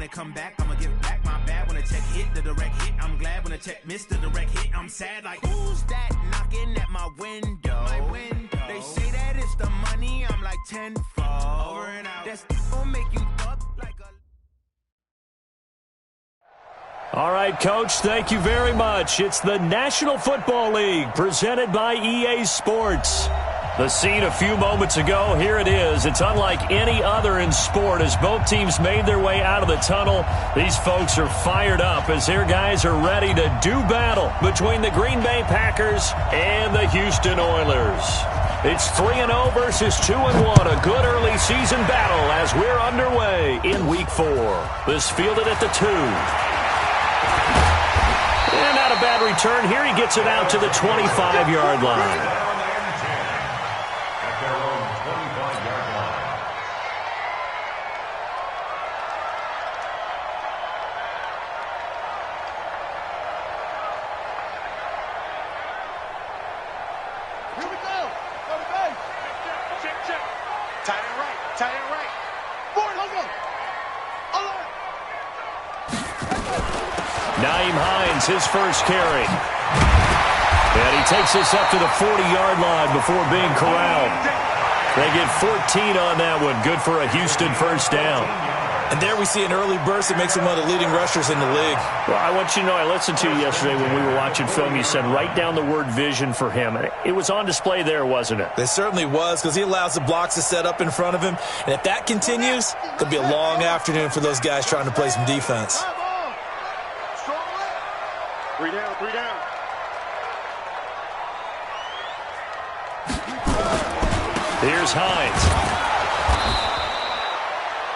they come back, I'ma give back my bad when a check hit, the direct hit. I'm glad when a check missed the direct hit. I'm sad like, who's that knocking at my window? They say that it's the money, I'm like tenfold. Over and out. That's gonna make you up like a... All right, Coach, thank you very much. It's the National Football League presented by EA Sports. The scene a few moments ago, here it is. It's unlike any other in sport as both teams made their way out of the tunnel. These folks are fired up as their guys are ready to do battle between the Green Bay Packers and the Houston Oilers. It's 3-0 versus 2-1, a good early season battle as we're underway in Week 4. This fielded at the 2. And not a bad return here. He gets it out to the 25-yard line. His first carry. And he takes us up to the 40-yard line before being corralled. They get 14 on that one. Good for a Houston first down. And there we see an early burst that makes him one of the leading rushers in the league. Well, I want you to know, I listened to you yesterday when we were watching film. You said write down the word vision for him. It was on display there, wasn't it? It certainly was, because he allows the blocks to set up in front of him. And if that continues, it could be a long afternoon for those guys trying to play some defense. 3 down, 3 down. Here's Hines.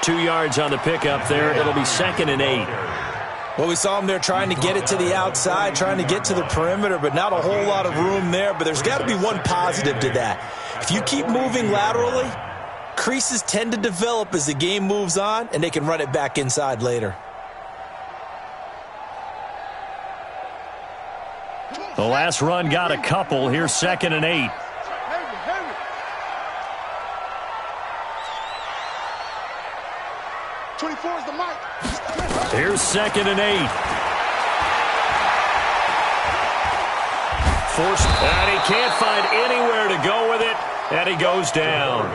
2 yards on the pickup there. It'll be 2nd and 8. Well, we saw him there trying to get it to the outside, trying to get to the perimeter, but not a whole lot of room there. But there's got to be one positive to that. If you keep moving laterally, creases tend to develop as the game moves on, and they can run it back inside later. The last run got a couple. Here's 2nd and 8. Here's 2nd and 8. Forced, and he can't find anywhere to go with it, and he goes down.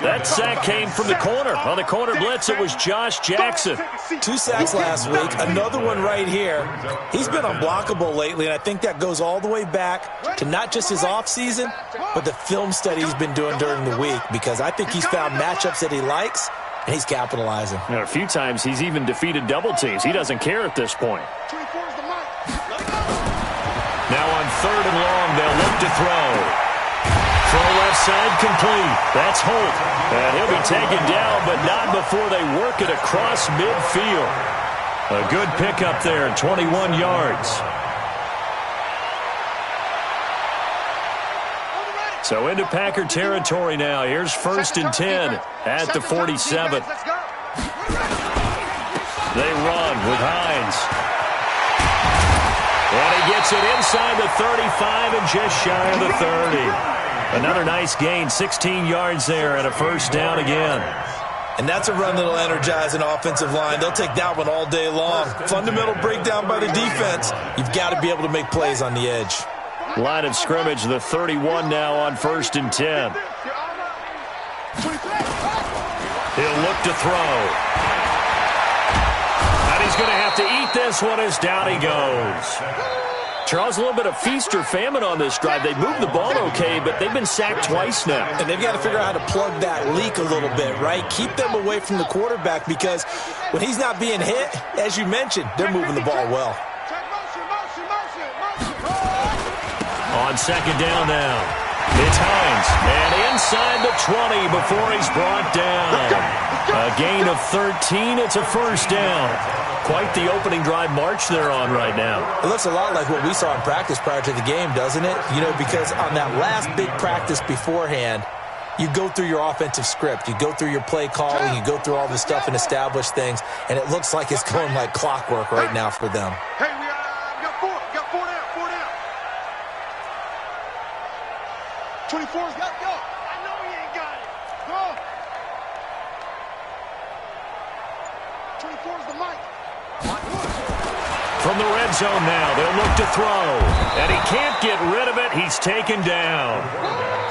That sack came from the corner. On the corner blitz, it was Josh Jackson. 2 sacks last week, another one right here. He's been unblockable lately, and I think that goes all the way back to not just his offseason, but the film study he's been doing during the week, because I think he's found matchups that he likes, and he's capitalizing. You know, a few times he's even defeated double teams. He doesn't care at this point. Now on 3rd and long, they'll look to throw. Throw left side complete. That's Holt. And he'll be taken down, but not before they work it across midfield. A good pickup there, 21 yards. So into Packer territory now. Here's 1st and 10 at the 47. They run with Hines. And he gets it inside the 35 and just shy of the 30. Another nice gain, 16 yards there and a first down again. And that's a run that'll energize an offensive line. They'll take that one all day long. Fundamental breakdown by the defense. You've got to be able to make plays on the edge. Line of scrimmage, the 31 now on 1st and 10. He'll look to throw. And he's going to have to eat this one as down he goes. Charles, a little bit of feast or famine on this drive. They moved the ball okay, but they've been sacked twice now. And they've got to figure out how to plug that leak a little bit, right? Keep them away from the quarterback, because when he's not being hit, as you mentioned, they're moving the ball well. On 2nd down now, it's Hines. And inside the 20 before he's brought down. A gain of 13. It's a first down. Quite the opening drive march they're on right now. It looks a lot like what we saw in practice prior to the game, doesn't it? You know, because on that last big practice beforehand, you go through your offensive script. You go through your play calling. You go through all the stuff and establish things. And it looks like it's going like clockwork right now for them. Hey, we got 4 down, 4 down. 24's got go. I know he ain't got it. Go. 24's the From the red zone now, they'll look to throw. And he can't get rid of it. He's taken down.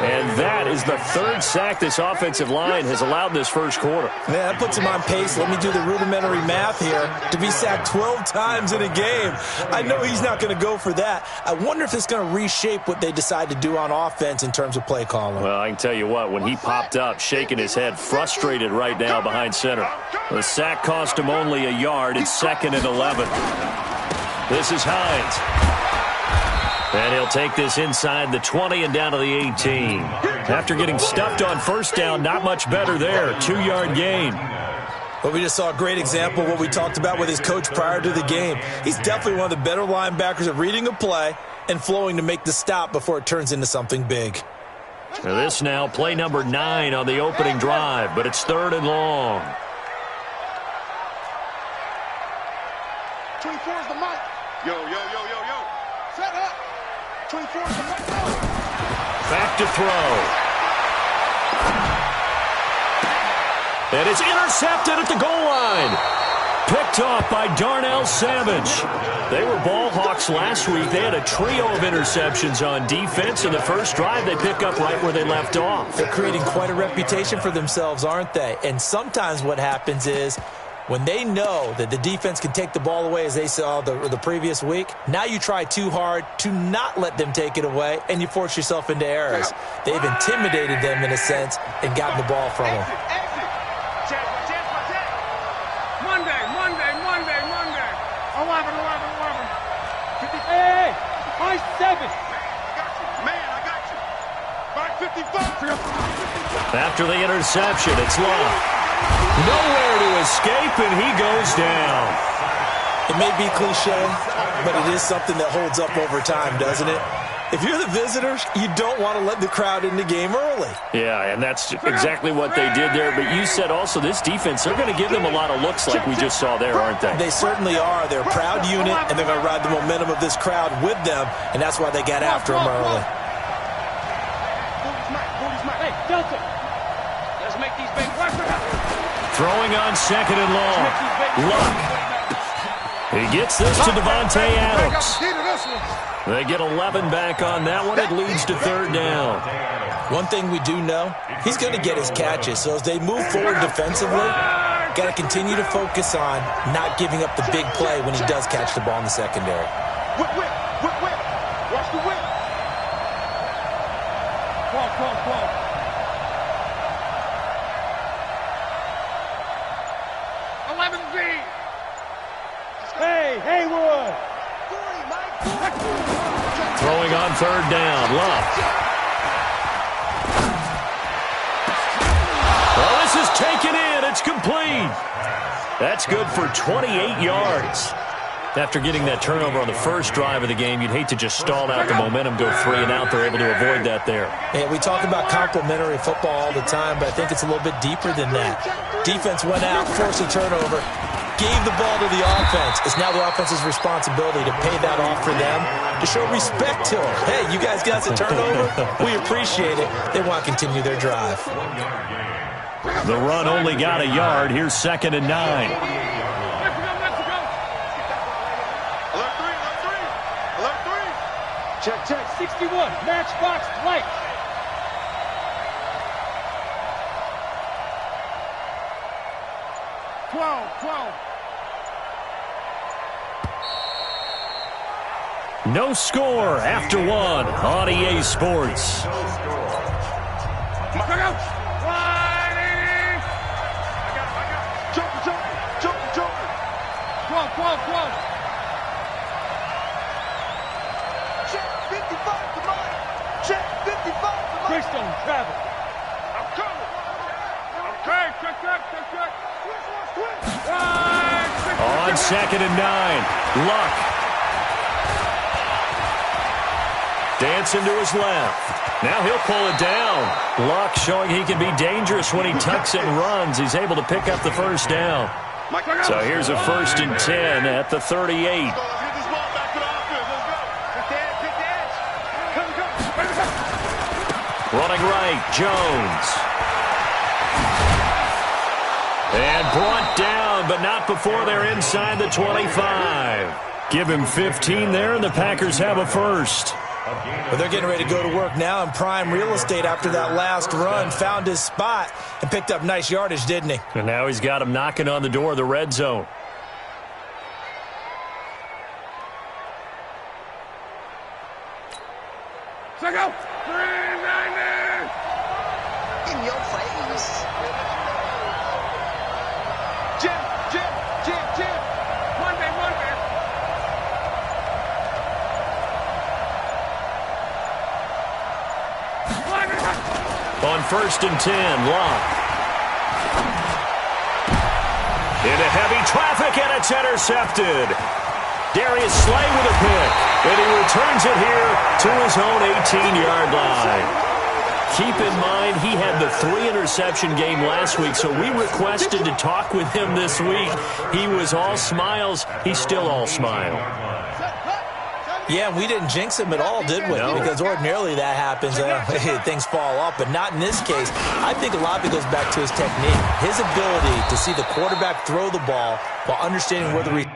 And that is the third sack this offensive line has allowed this first quarter. Yeah, that puts him on pace. Let me do the rudimentary math here. To be sacked 12 times in a game, I know he's not going to go for that. I wonder if it's going to reshape what they decide to do on offense in terms of play calling. Well, I can tell you what, when he popped up, shaking his head, frustrated right now behind center. The sack cost him only a yard. It's 2nd and 11. This is Hines. And he'll take this inside the 20 and down to the 18. After getting stuffed on first down, not much better there. 2-yard gain. But we just saw a great example of what we talked about with his coach prior to the game. He's definitely one of the better linebackers at reading a play and flowing to make the stop before it turns into something big. Now this now, play number 9 on the opening drive, but it's 3rd and long. 24 is the mic. Yo. Set up. 24 is the mic. Back to throw. And it's intercepted at the goal line. Picked off by Darnell Savage. They were ball hawks last week. They had a trio of interceptions on defense. In the first drive, they pick up right where they left off. They're creating quite a reputation for themselves, aren't they? And sometimes what happens is, when they know that the defense can take the ball away, as they saw the previous week, now you try too hard to not let them take it away, and you force yourself into errors. They've intimidated them, in a sense, and gotten the ball from them. Monday. 11. Hey, 5-7. Man, I got you. 5-55. After the interception, it's Love. Nowhere to escape, and he goes down. It may be cliche, but it is something that holds up over time, doesn't it? If you're the visitors, you don't want to let the crowd in the game early. Yeah, and that's exactly what they did there. But you said also this defense, they're going to give them a lot of looks like we just saw there, aren't they? They certainly are. They're a proud unit, and they're going to ride the momentum of this crowd with them, and that's why they got after them early. Hey, Delta. Let's make these big work. Throwing on 2nd and long. Luck. He gets this to Devontae Adams. They get 11 back on that one. It leads to 3rd down. One thing we do know, he's going to get his catches. So as they move forward defensively, got to continue to focus on not giving up the big play when he does catch the ball in the secondary. Whip. Watch the whip. Call. 11B. Hey, Haywood. Throwing on 3rd down. Love. Well, this is taken in. It's complete. That's good for 28 yards. After getting that turnover on the first drive of the game, you'd hate to just stall out the momentum, go 3 and out. They're able to avoid that there. Yeah, we talk about complementary football all the time, but I think it's a little bit deeper than that. Defense went out, forced a turnover, gave the ball to the offense. It's now the offense's responsibility to pay that off for them, to show respect to them. Hey, you guys got a turnover? We appreciate it. They want to continue their drive. The run only got a yard. Here's 2nd and 9. Check. 61. Matchbox light. No score after 1 on EA Sports. Jump. Check 55 to mine. Check 55 to mine. Greystone travel. I'm coming. Okay, check. On 2nd and 9. Luck. Dancing to his left. Now he'll pull it down. Luck showing he can be dangerous when he tucks it and runs. He's able to pick up the first down. So here's a 1st and 10 at the 38. Running right, Jones. And brought down but not before they're inside the 25. Give him 15 there, and the Packers have a first. Well, they're getting ready to go to work now in prime real estate after that last run. Found his spot and picked up nice yardage, didn't he? And now he's got him knocking on the door of the red zone. Check out. 390. In your face. Jim. One day. On 1st and 10, Locke. Into heavy traffic, and it's intercepted. Darius Slay with a pick, and he returns it here to his own 18-yard line. Keep in mind, he had the 3-interception game last week, so we requested to talk with him this week. He was all smiles. He's still all smile. Yeah, we didn't jinx him at all, did we? No. Because ordinarily that happens. Things fall off, but not in this case. I think a lot of it goes back to his technique. His ability to see the quarterback throw the ball while understanding where the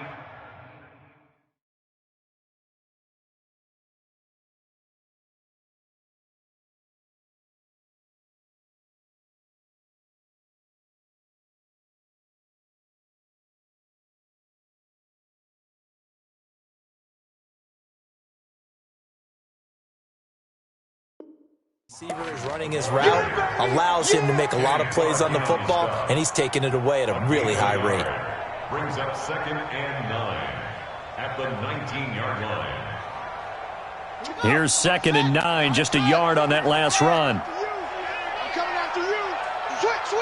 receiver is running his route, allows him to make a lot of plays on the football, and he's taking it away at a really high rate. Brings up 2nd and 9 at the 19-yard line. Here's 2nd and 9, just a yard on that last run. Coming after you. Switch.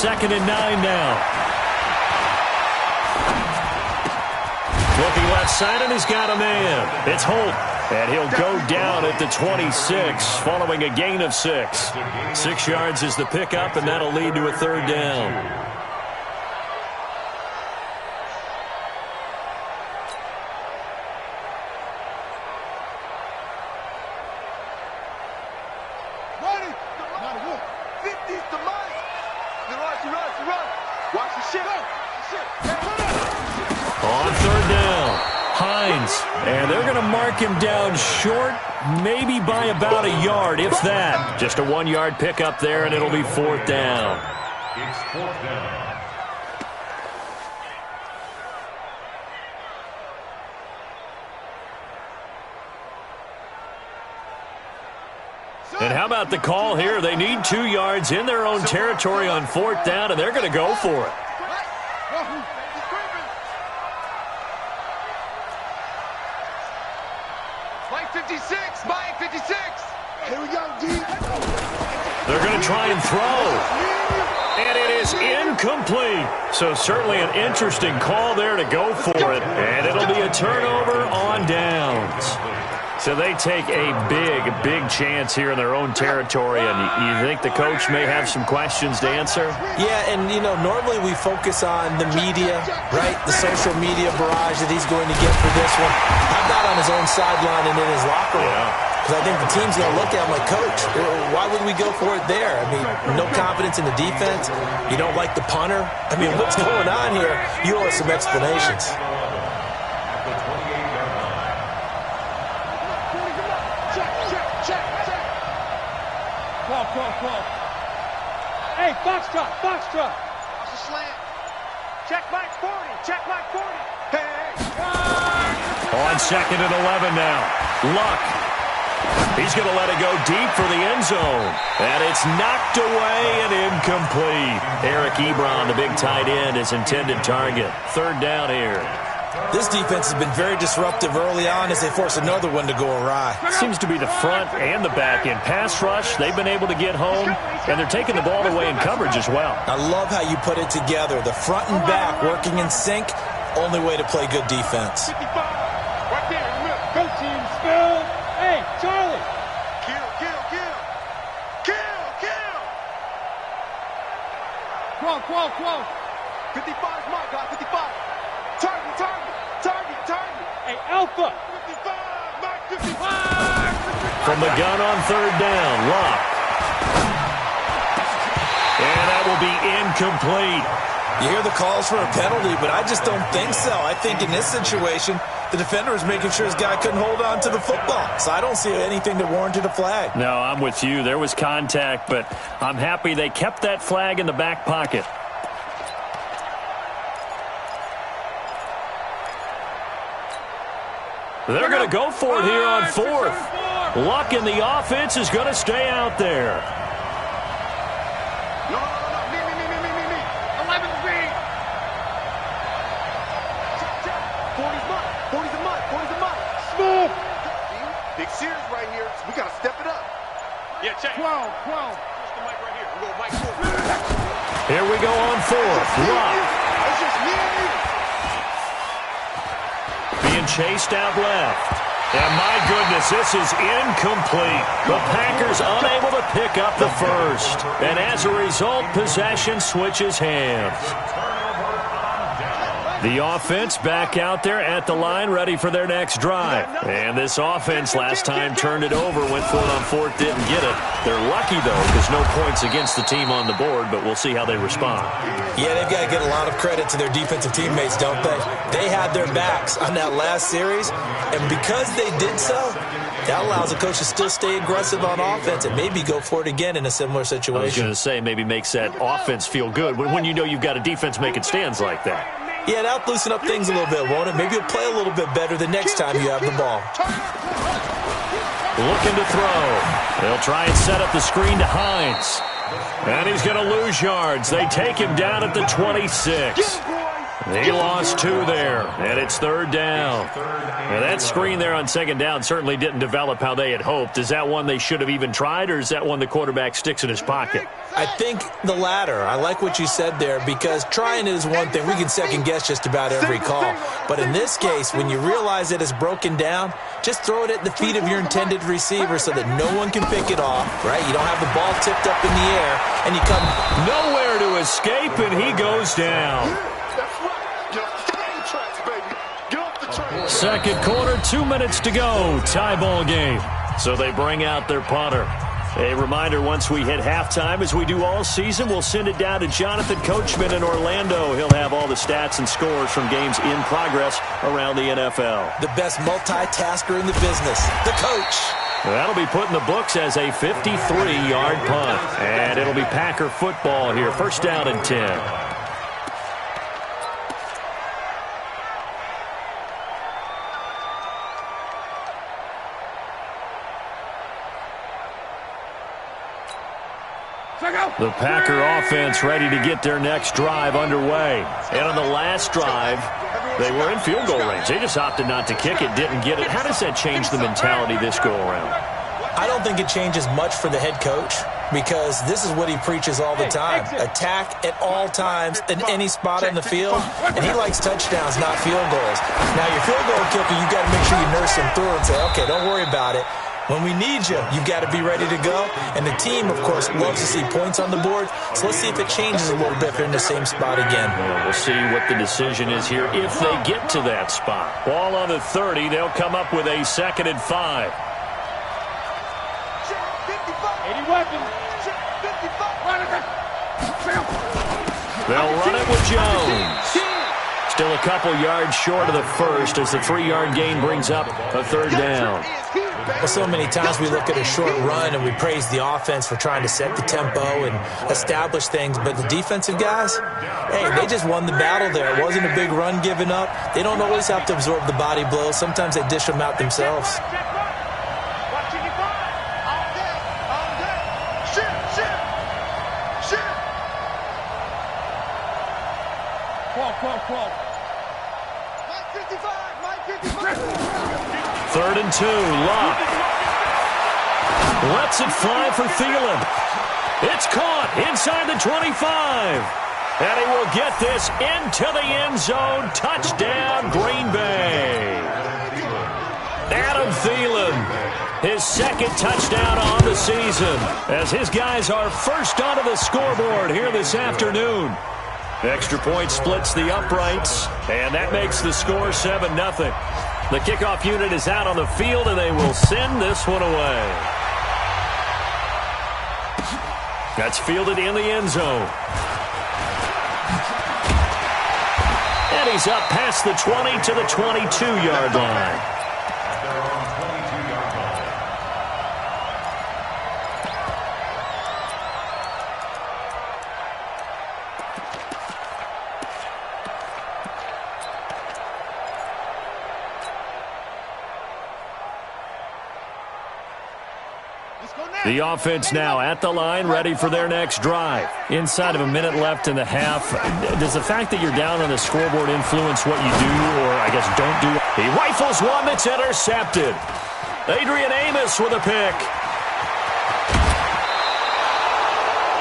2nd and 9 now. Looking left side, and he's got a man. It's Holt. And he'll go down at the 26, following a gain of 6. 6 yards is the pickup, and that'll lead to a 3rd down. Ready. 50's the money. You run. Watch the shit. On 3rd down, Hines. And they're going to mark him down short, maybe by about a yard, if that. Just a 1-yard pickup there, and it'll be 4th down. It's 4th down. And how about the call here? They need 2 yards in their own territory on 4th down, and they're going to go for it. Mike 56. Here we go, D. They're going to try and throw. And it is incomplete. So certainly an interesting call there to go for it. And it'll be a turnover on downs. So they take a big chance here in their own territory. And you think the coach may have some questions to answer? Yeah, and, normally we focus on the media, right? The social media barrage that he's going to get for this one. How about on his own sideline and in his locker room? Because I think the team's going to look at him like, Coach, why would we go for it there? I mean, no confidence in the defense. You don't like the punter. I mean, what's going on here? You owe us some explanations. Call. Hey, Foxtrot. It's a slant. Check Mike 40. Hey. On 2nd and 11 now. Luck. He's going to let it go deep for the end zone. And it's knocked away and incomplete. Eric Ebron, the big tight end, his intended target. 3rd down here. This defense has been very disruptive early on as they force another one to go awry. Seems to be the front and the back end. Pass rush, they've been able to get home, and they're taking the ball away in coverage as well. I love how you put it together. The front and back working in sync, only way to play good defense. 55. Right there in the middle. Go team, Phil. Hey, Charlie. Kill. Come on. 55 is my guy, 55. Target. Hey, Alpha. 55, Mike 55. From the gun on 3rd down, Locke. And that that will be incomplete. You hear the calls for a penalty, but I just don't think so. I think in this situation, the defender is making sure his guy couldn't hold on to the football. So I don't see anything that warranted a flag. No, I'm with you. There was contact, but I'm happy they kept that flag in the back pocket. They're going to go for it here on fourth. Luck in the offense is going to stay out there. No, me. 11's me. 40's a month. Smooth. Big series right here. We got to step it up. Yeah, check. 12. Push the mic right here. We're going mic forward. Here we go on fourth. Luck. It's just me and you. Being chased out left. And my goodness, this is incomplete. The Packers unable to pick up the first. And as a result, possession switches hands. The offense back out there at the line, ready for their next drive. And this offense last time turned it over, went for it on fourth, didn't get it. They're lucky, though, because no points against the team on the board, but we'll see how they respond. Yeah, they've got to get a lot of credit to their defensive teammates, don't they? They had their backs on that last series, and because they did so, that allows the coach to still stay aggressive on offense and maybe go for it again in a similar situation. I was going to say, maybe makes that offense feel good when you know you've got a defense making stands like that. Yeah, that'll loosen up things a little bit, won't it? Maybe you'll play a little bit better the next time you have the ball. Looking to throw. They'll try and set up the screen to Hines. And he's going to lose yards. They take him down at the 26. He lost 2 there, and it's third down. Now, that screen there on second down certainly didn't develop how they had hoped. Is that one they should have even tried, or is that one the quarterback sticks in his pocket? I think the latter. I like what you said there, because trying it is one thing. We can second-guess just about every call. But in this case, when you realize that it's broken down, just throw it at the feet of your intended receiver so that no one can pick it off, right? You don't have the ball tipped up in the air, and you come nowhere to escape, and he goes down. Second quarter, 2 minutes to go. Tie ball game. So they bring out their punter. A reminder, once we hit halftime, as we do all season, we'll send it down to Jonathan Coachman in Orlando. He'll have all the stats and scores from games in progress around the NFL. The best multitasker in the business, the coach. That'll be put in the books as a 53-yard punt. And it'll be Packer football here. First down and 10. The Packer offense ready to get their next drive underway. And on the last drive, they were in field goal range. They just opted not to kick it, didn't get it. How does that change the mentality this go-around? I don't think it changes much for the head coach, because this is what he preaches all the time. Attack at all times in any spot on the field, and he likes touchdowns, not field goals. Now, your field goal kicker, you've got to make sure you nurse him through and say, okay, don't worry about it. When we need you, you've got to be ready to go. And the team, of course, loves to see points on the board. So let's see if it changes a little bit if they're in the same spot again. Well, we'll see what the decision is here if they get to that spot. Ball on the 30. They'll come up with a 2nd and 5. 80 weapons. They'll run it with Jones. Still a couple yards short of the first as the 3-yard gain brings up a 3rd down. Well, so many times we look at a short run and we praise the offense for trying to set the tempo and establish things, but the defensive guys, hey, they just won the battle there. It wasn't a big run given up. They don't always have to absorb the body blows. Sometimes they dish them out themselves. Third and 2, Luck. Lets it fly for Thielen. It's caught inside the 25. And he will get this into the end zone. Touchdown, Green Bay. Adam Thielen, his 2nd touchdown on the season, as his guys are first onto the scoreboard here this afternoon. Extra point splits the uprights, and that makes the score 7-0. The kickoff unit is out on the field, and they will send this one away. That's fielded in the end zone. And he's up past the 20 to the 22-yard line. The offense now at the line, ready for their next drive. Inside of a minute left in the half, does the fact that you're down on the scoreboard influence what you do, or I guess don't do? He rifles one that's intercepted. Adrian Amos with a pick.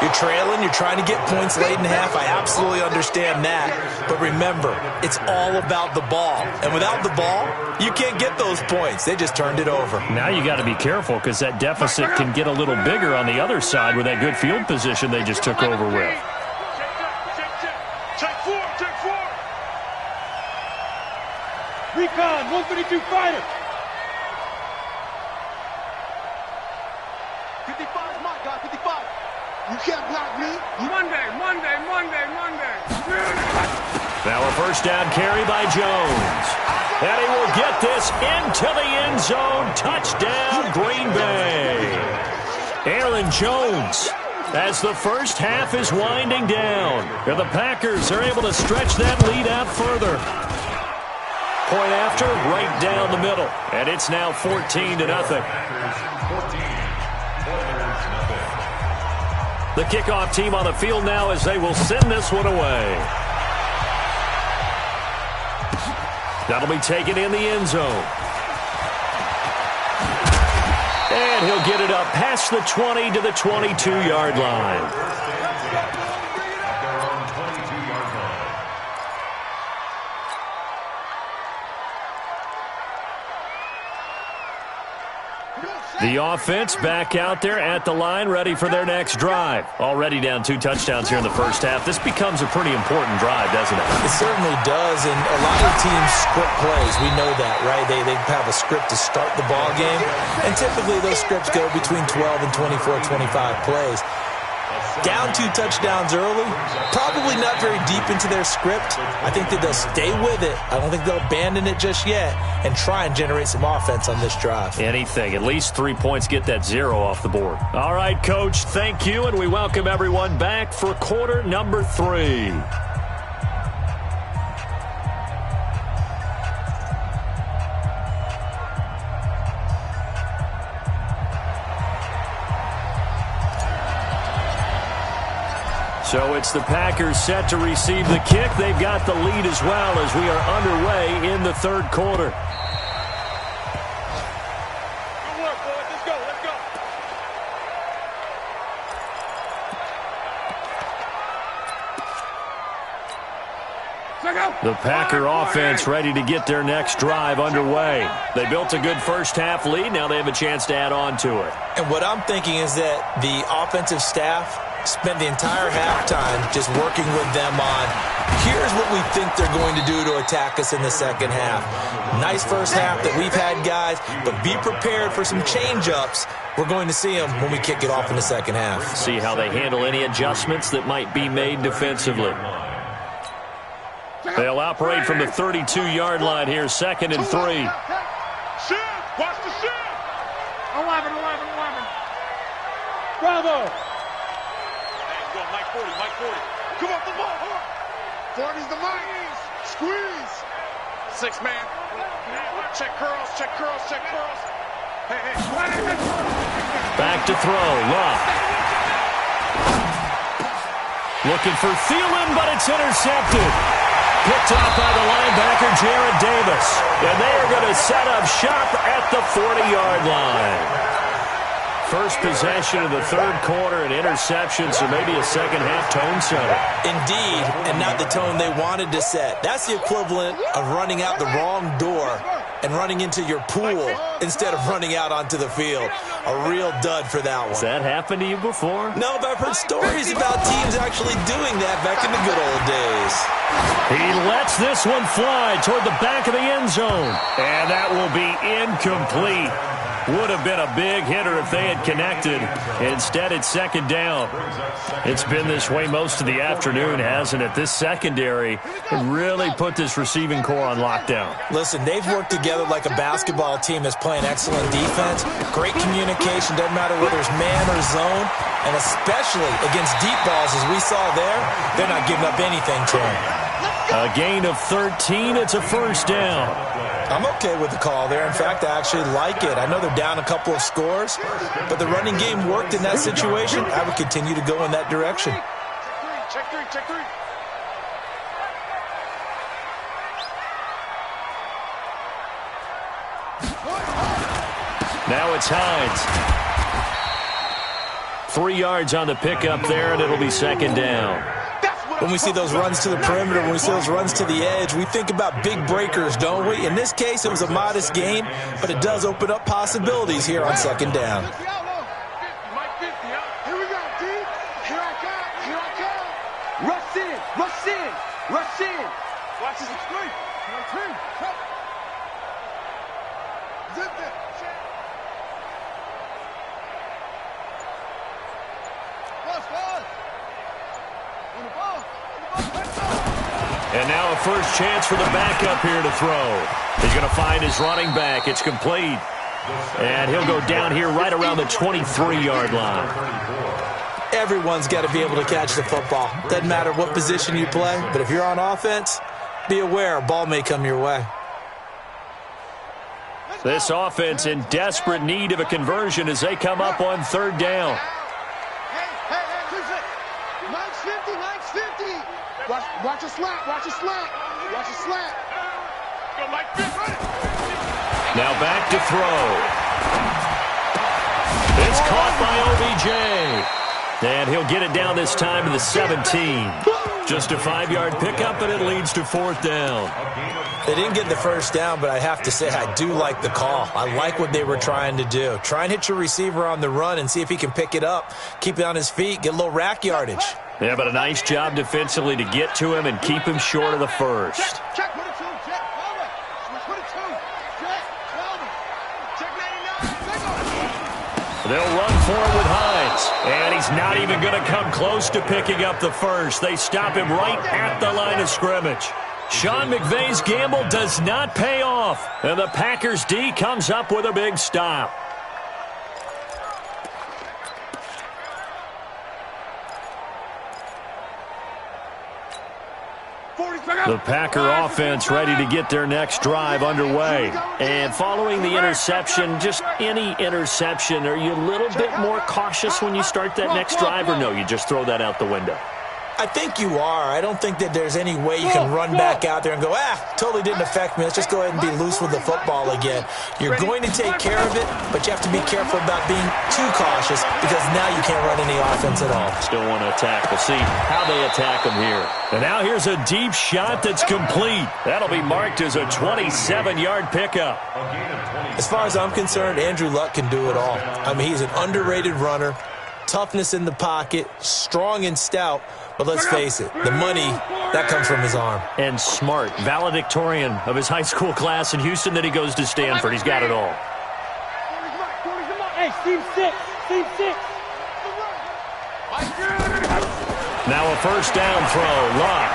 You're trailing, you're trying to get points late in half. I absolutely understand that. But remember, it's all about the ball. And without the ball, you can't get those points. They just turned it over. Now you got to be careful because that deficit can get a little bigger on the other side with that good field position they just took over with. Check four. Recon, 152 fighter. 55 is my guy, 55. You can't block me. Monday. Now a first down carry by Jones. And he will get this into the end zone. Touchdown, Green Bay. Aaron Jones, as the first half is winding down. And the Packers are able to stretch that lead out further. Point after, right down the middle. And it's now 14-0. The kickoff team on the field now as they will send this one away. That'll be taken in the end zone. And he'll get it up past the 20 to the 22-yard line. The offense back out there at the line, ready for their next drive. Already down 2 touchdowns here in the first half. This becomes a pretty important drive, doesn't it? It certainly does, and a lot of teams script plays. We know that, right? They have a script to start the ball game, and typically those scripts go between 12 and 24, 25 plays. Down 2 touchdowns early, probably not very deep into their script. I think that they'll stay with it. I don't think they'll abandon it just yet and try and generate some offense on this drive. Anything. At least 3 points, get that 0 off the board. All right, Coach, thank you, and we welcome everyone back for quarter number 3. So it's the Packers set to receive the kick. They've got the lead as well as we are underway in the third quarter. Good work, boys. Let's go. The Packer offense ready to get their next drive underway. They built a good first half lead. Now they have a chance to add on to it. And what I'm thinking is that the offensive staff spent the entire halftime just working with them on, here's what we think they're going to do to attack us in the second half. Nice first half that we've had, guys, but be prepared for some change-ups. We're going to see them when we kick it off in the second half. See how they handle any adjustments that might be made defensively. They'll operate from the 32-yard line here, 2nd and 3. Shift. Watch the shift. 11. Bravo. Mike 40. Come off the ball. 40's the Mike. Squeeze. 6 man. Check curls. Hey. Back to throw. Love. Looking for Thielen, but it's intercepted. Picked off by the linebacker, Jared Davis. And they are going to set up shop at the 40-yard line. First possession of the third quarter, an interception, so maybe a second-half tone setter. Indeed, and not the tone they wanted to set. That's the equivalent of running out the wrong door and running into your pool instead of running out onto the field. A real dud for that one. Has that happened to you before? No, but I've heard stories about teams actually doing that back in the good old days. He lets this one fly toward the back of the end zone, and that will be incomplete. Would have been a big hitter if they had connected. Instead, it's second down. It's been this way most of the afternoon, hasn't it? This secondary really put this receiving core on lockdown. Listen, they've worked together like a basketball team that's playing excellent defense. Great communication, doesn't matter whether it's man or zone. And especially against deep balls, as we saw there, they're not giving up anything to them. A gain of 13. It's a first down. I'm okay with the call there. In fact, I actually like it. I know they're down a couple of scores, but the running game worked in that situation. I would continue to go in that direction. Check three, check three. Now it's Hines. 3 yards on the pickup there, and it'll be second down. When we see those runs to the perimeter, when we see those runs to the edge, we think about big breakers, don't we? In this case, it was a modest gain, but it does open up possibilities here on second down. Here we go, D. Here I come. Here I come. Rush in. Rush in. Rush in. Watch this screen. Zip it. And now a first chance for the backup here to throw. He's going to find his running back. It's complete. And he'll go down here right around the 23-yard line. Everyone's got to be able to catch the football. Doesn't matter what position you play, but if you're on offense, be aware a ball may come your way. This offense in desperate need of a conversion as they come up on third down. Watch a slant. Watch a slant. Watch a slant. Go, Mike. Now back to throw. It's caught by OBJ. And he'll get it down this time to the 17. Just a 5-yard pickup, and it leads to fourth down. They didn't get the first down, but I have to say I do like the call. I like what they were trying to do. Try and hit your receiver on the run and see if he can pick it up, keep it on his feet, get a little rack yardage. Yeah, but a nice job defensively to get to him and keep him short of the first. Check. Put it to him. Check. Over. Put it to him. Check. Over. Check 99. They'll run for it with Hines. And he's not even going to come close to picking up the first. They stop him right at the line of scrimmage. Sean McVay's gamble does not pay off. And the Packers D comes up with a big stop. The Packer offense ready to get their next drive underway. And following the interception, just any interception, are you a little bit more cautious when you start that next drive, or no, you just throw that out the window? I think you are. I don't think that there's any way you can run back out there and go, totally didn't affect me. Let's just go ahead and be loose with the football again. You're going to take care of it, but you have to be careful about being too cautious because now you can't run any offense at all. Still want to attack. We'll see how they attack them here. And now here's a deep shot that's complete. That'll be marked as a 27-yard pickup. As far as I'm concerned, Andrew Luck can do it all. I mean, he's an underrated runner. Toughness in the pocket, strong and stout, but let's face it, the money, that comes from his arm. And smart, valedictorian of his high school class in Houston, then he goes to Stanford. He's got it all. Hey, Steve 6. Now a first down throw, Luck.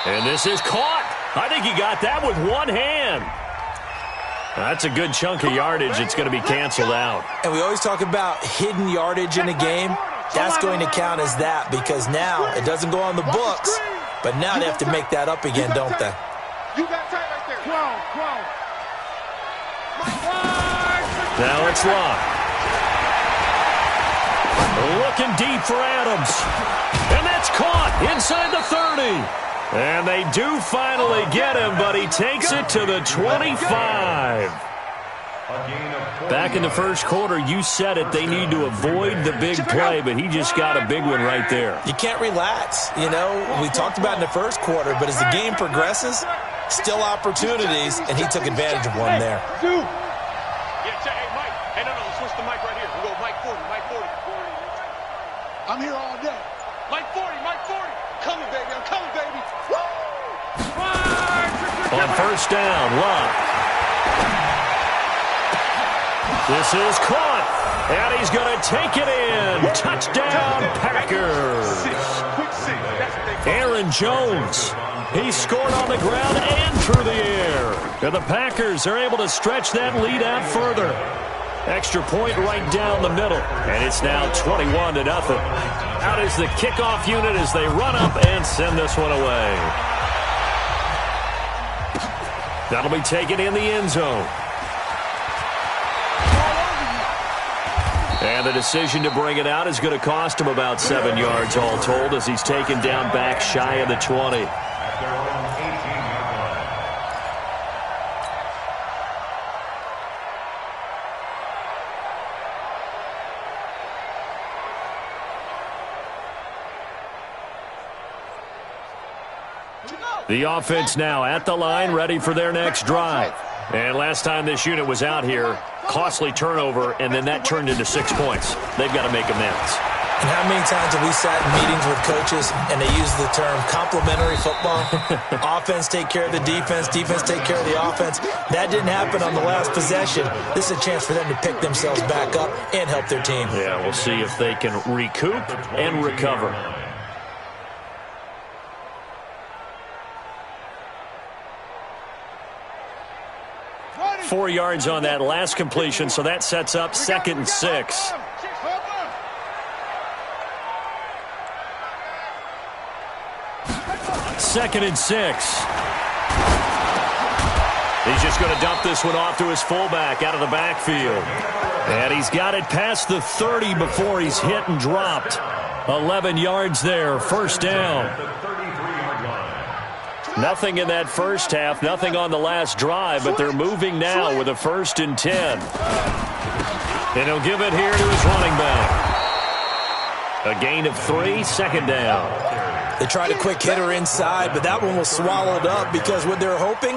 And this is caught. I think he got that with one hand. That's a good chunk of yardage. It's going to be canceled out. And we always talk about hidden yardage in a game. That's going to count as that because now it doesn't go on the books, but now they have to make that up again, don't they? You got time right there. 12. Now it's Luck. Looking deep for Adams. And that's caught inside the 30. And they do finally get him, but he takes it to the 25. Back in the first quarter, you said it, they need to avoid the big play, but he just got a big one right there. You can't relax. You know, we talked about in the first quarter, but as the game progresses, still opportunities, and he took advantage of one there. Yeah, check. Hey, Mike. Hey, no, switch the mic right here. We go Mike 40, Mike 40. I'm here all day. Mike 40, Mike 40. Coming, baby. I'm coming, baby. Woo! On first down, Luck. This is caught, and he's going to take it in. Touchdown, Packers. Aaron Jones, he scored on the ground and through the air. And the Packers are able to stretch that lead out further. Extra point right down the middle, and it's now 21-0. Out is the kickoff unit as they run up and send this one away. That'll be taken in the end zone. And the decision to bring it out is going to cost him about 7 yards all told as he's taken down back shy of the 20. The offense now at the line, ready for their next drive. And last time this unit was out here, costly turnover, and then that turned into 6 points. They've got to make amends. And how many times have we sat in meetings with coaches and they use the term complementary football? Offense take care of the defense, defense take care of the offense. That didn't happen on the last possession. This is a chance for them to pick themselves back up and help their team. Yeah, we'll see if they can recoup and recover. 4 yards on that last completion, so that sets up 2nd and 6. Second and 6. He's just going to dump this one off to his fullback out of the backfield. And he's got it past the 30 before he's hit and dropped. 11 yards there, first down. Nothing in that first half, nothing on the last drive, but they're moving now with a 1st and 10. And he'll give it here to his running back. A gain of 3, second down. They tried a quick hitter inside, but that one was swallowed up because what they're hoping,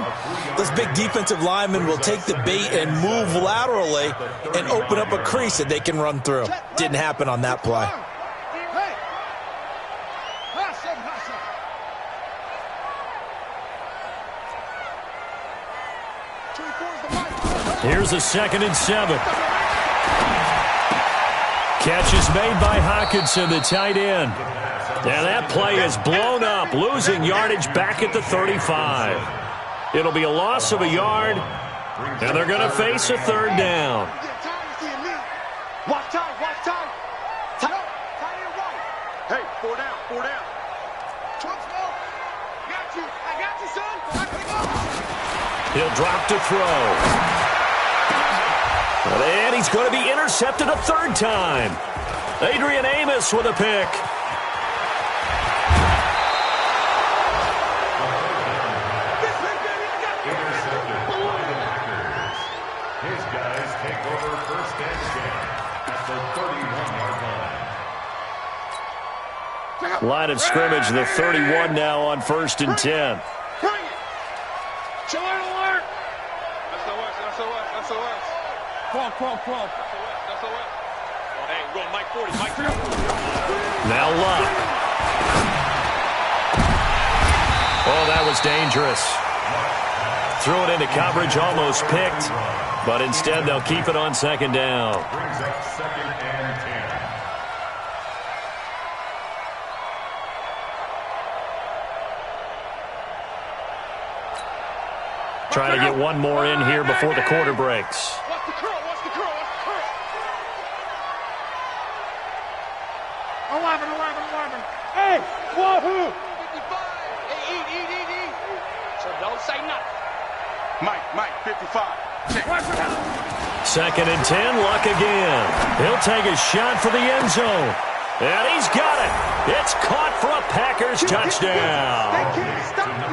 those big defensive linemen will take the bait and move laterally and open up a crease that they can run through. Didn't happen on that play. Here's a 2nd and 7. Catch is made by Hockenson, the tight end. And that play is blown up, losing yardage back at the 35. It'll be a loss of a yard, and they're going to face a 3rd down. Watch time, watch time. Tight end right. Hey, 4 down, 4 down. I got you, son. He'll drop to throw. And he's going to be intercepted a 3rd time. Adrian Amos with a pick. His guys take over 1st and 10 at the 31-yard line. Line of scrimmage, the 31 now on 1st and 10. Bring it. Chill alert. SOS. Come on. SOS. Oh, hey, we're going Mike 40. Mike 3. Now Luck. Oh, that was dangerous. Threw it into coverage, almost picked. But instead, they'll keep it on 2nd down. Brings up 2nd and 10. Trying to get one more in here before the quarter breaks. Watch the curl. 11. Hey, wahoo! 55. Hey, eat. So don't say nothing. Mike, 55. Check. 2nd and 10, Luck again. He'll take a shot for the end zone. And he's got it. It's caught for a Packers touchdown.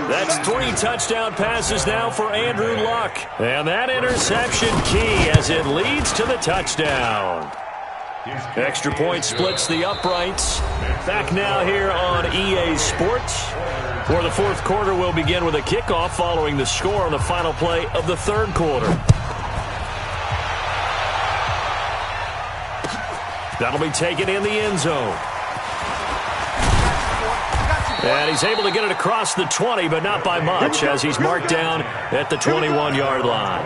That's 3 touchdown passes now for Andrew Luck. And that interception key as it leads to the touchdown. Extra point splits the uprights. Back now here on EA Sports, where the 4th quarter will begin with a kickoff following the score on the final play of the 3rd quarter. That'll be taken in the end zone. And he's able to get it across the 20, but not by much, as he's marked down at the 21-yard line.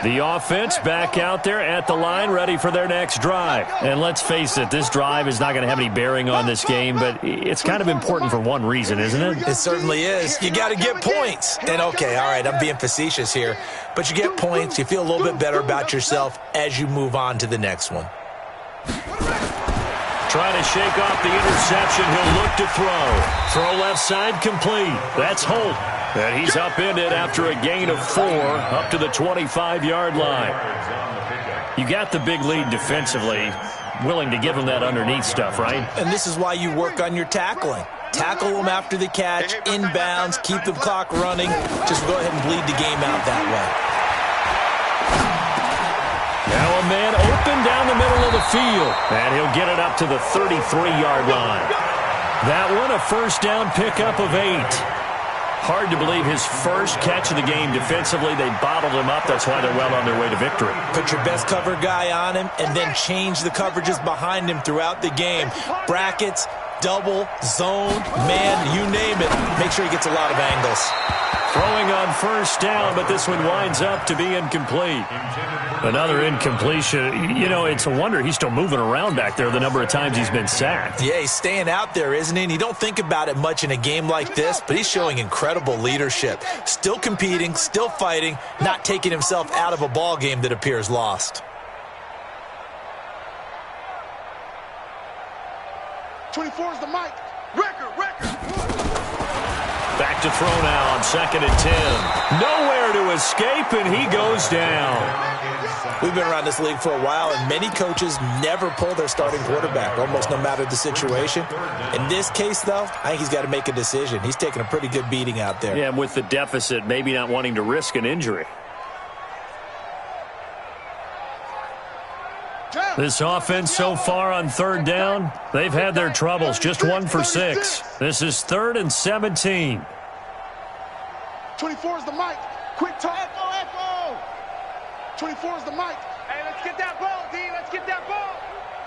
The offense back out there at the line, ready for their next drive. And let's face it, this drive is not going to have any bearing on this game, but it's kind of important for one reason, isn't it? It certainly is. You got to get points. And, okay, all right, I'm being facetious here, but you get points, you feel a little bit better about yourself as you move on to the next one. Trying to shake off the interception. He'll look to throw. Throw left side complete. That's Holt. And he's upended after a gain of 4 up to the 25-yard line. You got the big lead defensively. Willing to give him that underneath stuff, right? And this is why you work on your tackling. Tackle them after the catch, inbounds, keep the clock running. Just go ahead and bleed the game out that way. Now a man open down the middle of the field. And he'll get it up to the 33-yard line. That one a first down pickup of 8. Hard to believe his first catch of the game defensively. They bottled him up. That's why they're well on their way to victory. Put your best cover guy on him and then change the coverages behind him throughout the game. Brackets, double, zone, man, you name it. Make sure he gets a lot of angles. Throwing on first down, but this one winds up to be incomplete. Another incompletion. You know, it's a wonder he's still moving around back there the number of times he's been sacked. Yeah, he's staying out there, isn't he? And you don't think about it much in a game like this, but he's showing incredible leadership. Still competing, still fighting, not taking himself out of a ball game that appears lost. 24 is the mic. Record. Back to throw now on 2nd and 10. Nowhere to escape, and he goes down. We've been around this league for a while, and many coaches never pull their starting quarterback, almost no matter the situation. In this case, though, I think he's got to make a decision. He's taking a pretty good beating out there. Yeah, and with the deficit, maybe not wanting to risk an injury. This offense so far on 3rd down, they've had their troubles. Just 1 for 6. This is 3rd and 17. 24 is the mic. Quick talk. Echo. 24 is the mic. Hey, let's get that ball, D. Let's get that ball.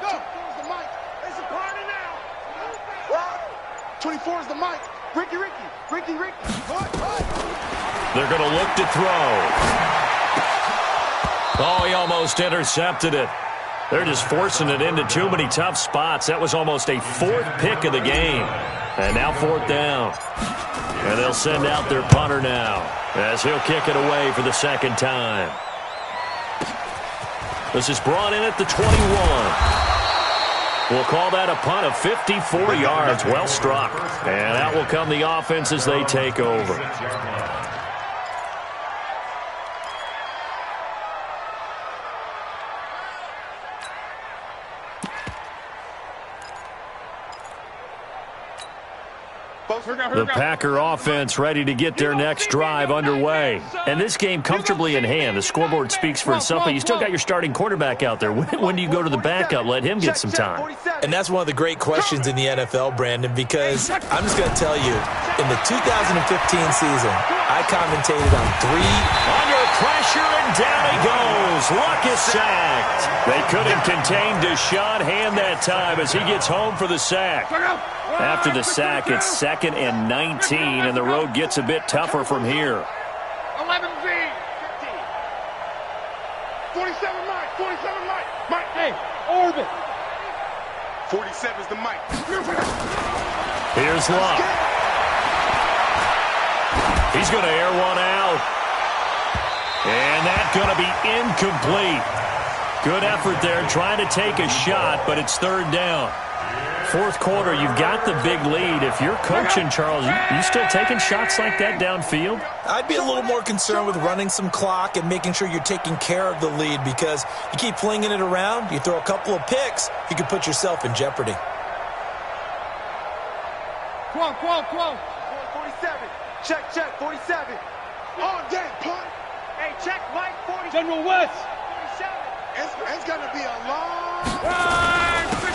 Go. 24 is the mic. It's a party now. 24 is the mic. Ricky. They're going to look to throw. Oh, he almost intercepted it. They're just forcing it into too many tough spots. That was almost a 4th pick of the game. And now 4th down. And they'll send out their punter now as he'll kick it away for the 2nd time. This is brought in at the 21. We'll call that a punt of 54 yards. Well struck. And out will come the offense as they take over. The Packer offense ready to get their next drive underway. And this game comfortably in hand. The scoreboard speaks for itself, but you still got your starting quarterback out there. When do you go to the backup? Let him get some time. And that's one of the great questions in the NFL, Brandon, because I'm just going to tell you, in the 2015 season, I commentated on 3. Under pressure, and down he goes. Luck is sacked. They couldn't contain Deshaun Hand that time as he gets home for the sack. After the sack, it's 2nd and 19, and the road gets a bit tougher from here. 11Z. 47 Mike. Hey, orbit. 47 is the mic. Here's Luck. He's going to air one out. And that's going to be incomplete. Good effort there, trying to take a shot, but it's 3rd down. 4th quarter, you've got the big lead. If you're coaching, Charles, you still taking shots like that downfield? I'd be a little more concerned with running some clock and making sure you're taking care of the lead, because you keep flinging it around, you throw a couple of picks, you could put yourself in jeopardy. 12. 47. Check, 47. On deck, punt. Hey, check, Mike, 47. General West. 47. It's going to be a long...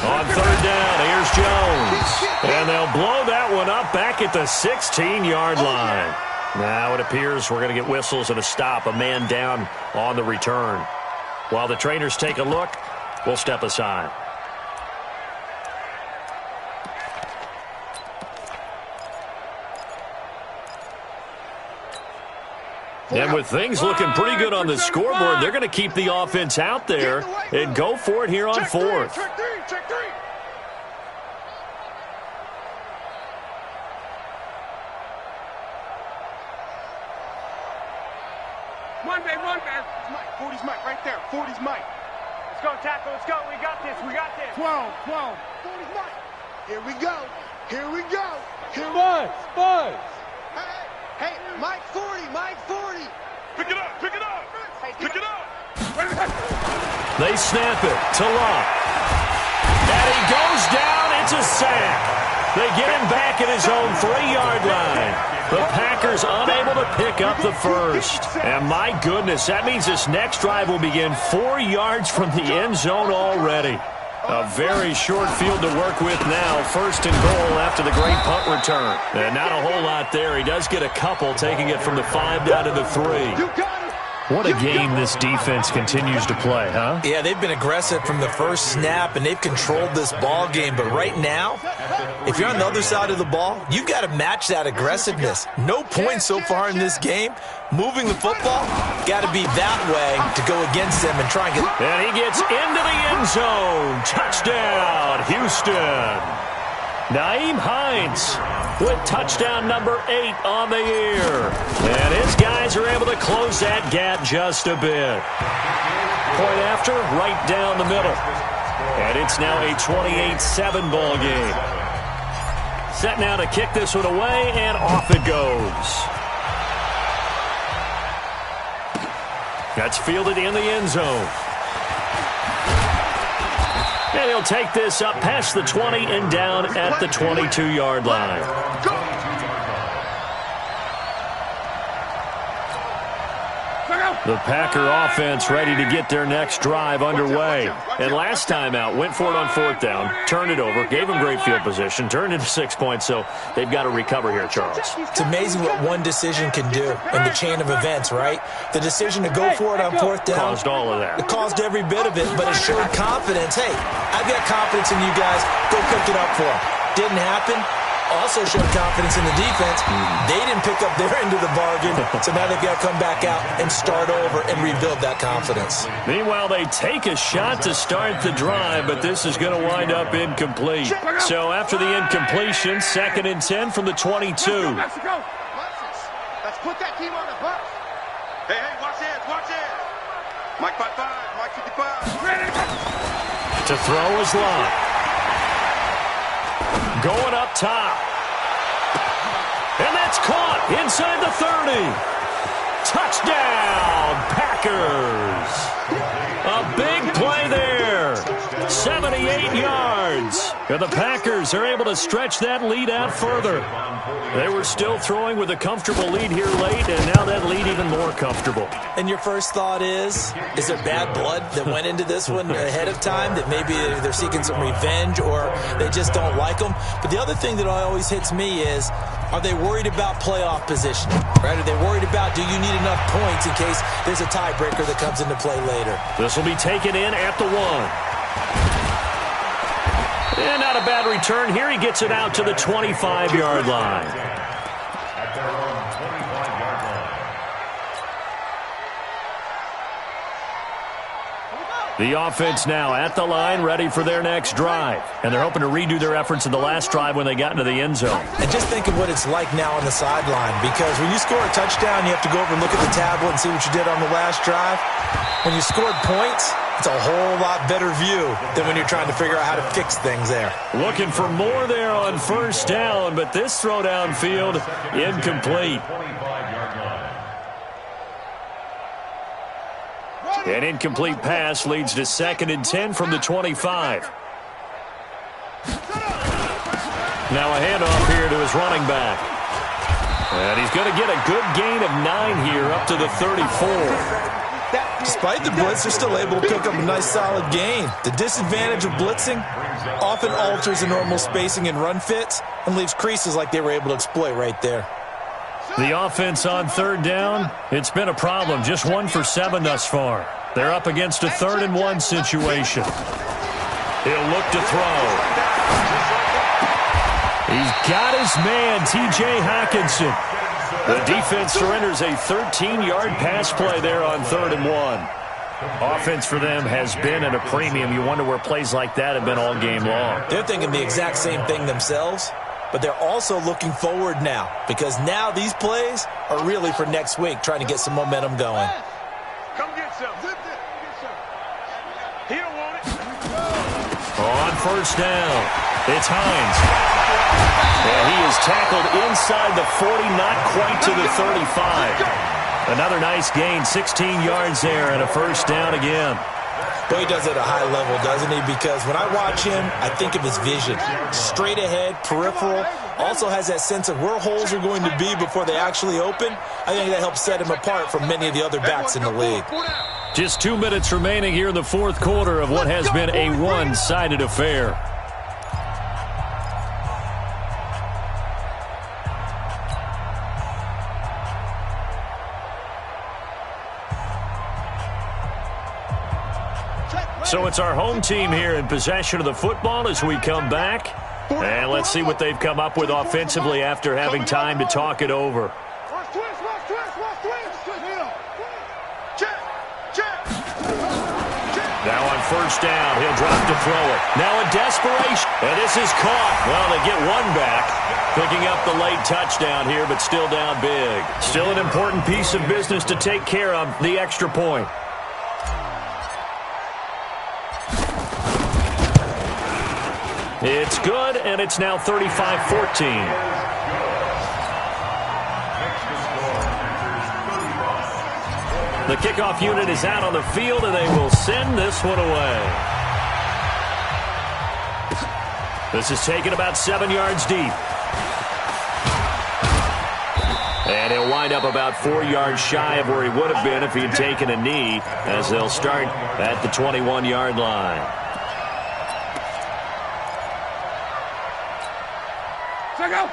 On 3rd down, here's Jones. And they'll blow that one up back at the 16-yard line. Now it appears we're going to get whistles and a stop, a man down on the return. While the trainers take a look, we'll step aside. And with things looking pretty good on the scoreboard, they're going to keep the offense out there and go for it here on fourth. Check three, check three. One man. It's Mike. 40's Mike right there. 40's Mike. Let's go, tackle. Let's go. We got this. 12. 40's Mike. Here we go. Buzz. Hey, Mike 40. Pick it up. They snap it to Locke. And he goes down. It's a sack. They get him back at his own 3-yard line. The Packers unable to pick up the first. And my goodness, that means this next drive will begin 4 yards from the end zone already. A very short field to work with now. 1st and goal after the great punt return. And not a whole lot there. He does get a couple, taking it from the 5 down to the 3. What a game this defense continues to play, huh? Yeah, they've been aggressive from the first snap, and they've controlled this ball game. But right now, if you're on the other side of the ball, you've got to match that aggressiveness. No points so far in this game. Moving the football, got to be that way to go against them and try and get... And he gets into the end zone. Touchdown, Houston. Nyheim Hines with touchdown number 8 on the year. And his guys are able to close that gap just a bit. Point after, right down the middle. And it's now a 28-7 ball game. Set now to kick this one away, and off it goes. That's fielded in the end zone. And he'll take this up past the 20 and down at the 22-yard line. The Packer offense ready to get their next drive underway. And last time out, went for it on 4th down, turned it over, gave them great field position, turned it to 6 points, so they've got to recover here, Charles. It's amazing what one decision can do in the chain of events, right? The decision to go for it on 4th down. Caused all of that. It caused every bit of it, but it showed confidence. Hey, I've got confidence in you guys. Go pick it up for them. Didn't happen. Also showed confidence in the defense. They didn't pick up their end of the bargain, so now they've got to come back out and start over and rebuild that confidence. Meanwhile, they take a shot to start the drive, but this is going to wind up incomplete. So after the incompletion, 2nd and 10 from the 22. Let's put that team on the bus. Hey, watch it. Mike 55, Mike 55. To throw is Locke. Going up top. And that's caught inside the 30. Touchdown, Packers. A big play there. 78 yards. And the Packers are able to stretch that lead out further. They were still throwing with a comfortable lead here late, and now that lead even more comfortable. And your first thought is there bad blood that went into this one ahead of time, that maybe they're seeking some revenge or they just don't like them? But the other thing that always hits me is, are they worried about playoff positioning? Right? Are they worried about, do you need enough points in case there's a tiebreaker that comes into play later? This will be taken in at the 1. And not a bad return here. He gets it out to the 25-yard line. At their own 25-yard line. The offense now at the line, ready for their next drive. And they're hoping to redo their efforts in the last drive when they got into the end zone. And just think of what it's like now on the sideline, because when you score a touchdown, you have to go over and look at the tablet and see what you did on the last drive. When you scored points, it's a whole lot better view than when you're trying to figure out how to fix things there. Looking for more there on 1st down, but this throw downfield incomplete. 25-yard line. An incomplete pass leads to 2nd and 10 from the 25. Now a handoff here to his running back. And he's going to get a good gain of 9 here up to the 34. Despite the blitz, they're still able to pick up a nice solid gain. The disadvantage of blitzing often alters the normal spacing and run fits and leaves creases like they were able to exploit right there. The offense on 3rd down, it's been a problem. Just 1 for 7 thus far. They're up against a 3rd and 1 situation. He'll look to throw. He's got his man, T.J. Hockenson. The defense surrenders a 13-yard pass play there on 3rd and 1. Offense for them has been at a premium. You wonder where plays like that have been all game long. They're thinking the exact same thing themselves, but they're also looking forward now because now these plays are really for next week, trying to get some momentum going. Come get some. He don't want it. On 1st down, it's Hines. And he is tackled inside the 40, not quite to the 35. Another nice gain, 16 yards there, and a 1st down again. Well, he does it at a high level, doesn't he? Because when I watch him, I think of his vision. Straight ahead, peripheral. Also has that sense of where holes are going to be before they actually open. I think that helps set him apart from many of the other backs in the league. Just 2 minutes remaining here in the 4th quarter of what has been a one-sided affair. So it's our home team here in possession of the football as we come back. And let's see what they've come up with offensively after having time to talk it over. Now on 1st down, he'll drop to throw it. Now in desperation, and this is caught. Well, they get one back, picking up the late touchdown here, but still down big. Still an important piece of business to take care of, the extra point. It's good, and it's now 35-14. The kickoff unit is out on the field, and they will send this one away. This is taken about 7 yards deep. And he'll wind up about 4 yards shy of where he would have been if he had taken a knee, as they'll start at the 21-yard line.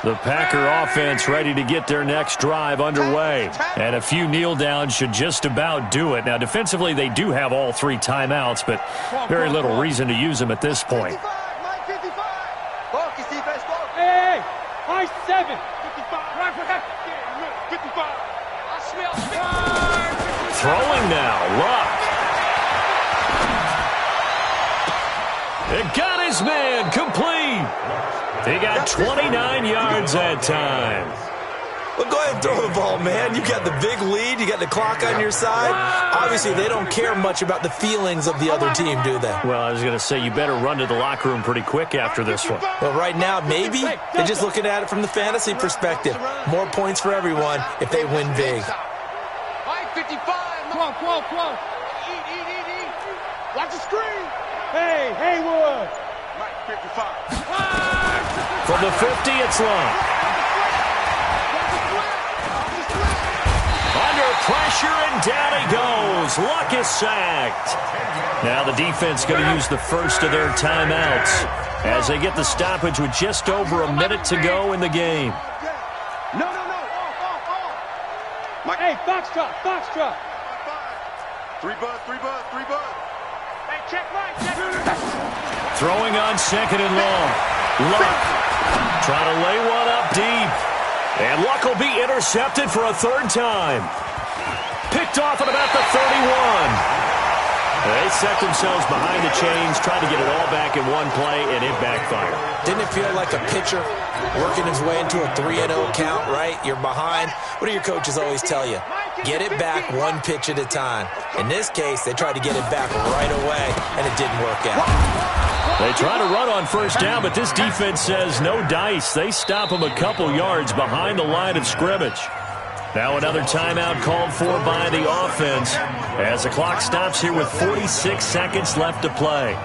The Packer offense ready to get their next drive underway. And a few kneel downs should just about do it. Now, defensively, they do have all 3 timeouts, but very little reason to use them at this point. Hey, high 7. 55. Throwing now, Luck. It got his man complete. He got 29 yards that time. Well, go ahead and throw the ball, man. You got the big lead. You got the clock on your side. Obviously, they don't care much about the feelings of the other team, do they? Well, I was going to say, you better run to the locker room pretty quick after this one. Well, right now, maybe they're just looking at it from the fantasy perspective. More points for everyone if they win big. 55. Come on. Eat. Watch the screen. Hey, Haywood. Mike, 55. From the 50, it's Luck. Under pressure, and down he goes. Luck is sacked. Now the defense going to use the first of their timeouts as they get the stoppage with just over a minute to go in the game. No. Hey, Foxtrot. 3 bud. Hey, check right. Throwing on 2nd and long. Luck trying to lay one up deep. And Luck will be intercepted for a 3rd time. Picked off at about the 31. They set themselves behind the chains, trying to get it all back in one play, and it backfired. Didn't it feel like a pitcher working his way into a 3-0 count, right? You're behind. What do your coaches always tell you? Get it back one pitch at a time. In this case, they tried to get it back right away, and it didn't work out. They try to run on 1st down, but this defense says no dice. They stop them a couple yards behind the line of scrimmage. Now another timeout called for by the offense as the clock stops here with 46 seconds left to play.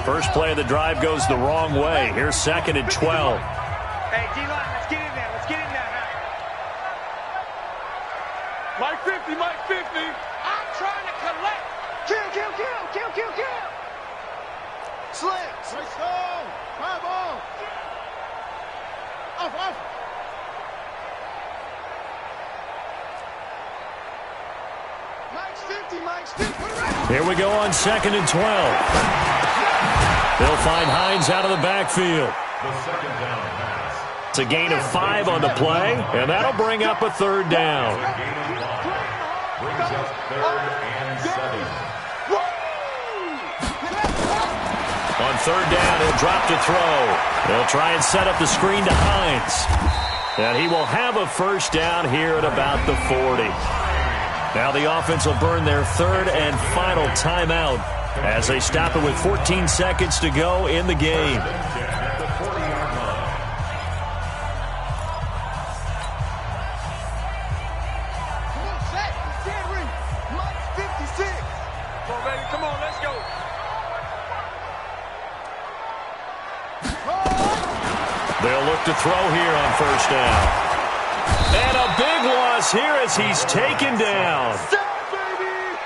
First play of the drive goes the wrong way. Here's 2nd and 12. Hey, D-line, let's get in there. Now. Mike 50. I'm trying to collect. Kill. Slits. Nice zone. High ball. Off. Mike's 50. Here we go on 2nd and 12. They'll find Hines out of the backfield. The second down pass. It's a gain of 5 on the play, and that'll bring up a third down. Gain of 5. Brings up 3rd and 7. On third down, he'll drop to throw. They'll try and set up the screen to Hines. And he will have a first down here at about the 40. Now the offense will burn their third and final timeout as they stop it with 14 seconds to go in the game. At the 40-yard line. Come on, set. Stand ready. Mike's 56. Come on, baby. Come on, let's go. They'll look to throw here on first down. And a big loss here as he's taken down. Set, baby.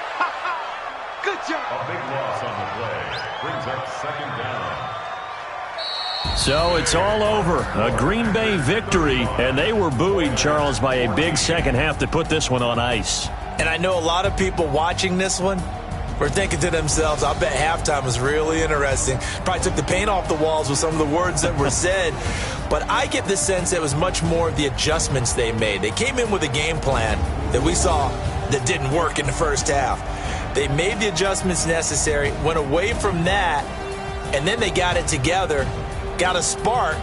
Good job. A big loss on the play. Brings up 2nd down. So it's all over. A Green Bay victory, and they were buoyed, Charles, by a big second half to put this one on ice. And I know a lot of people watching this one were thinking to themselves, I bet halftime was really interesting. Probably took the paint off the walls with some of the words that were said. But I get the sense it was much more of the adjustments they made. They came in with a game plan that we saw that didn't work in the first half. They made the adjustments necessary, went away from that, and then they got it together, got a spark.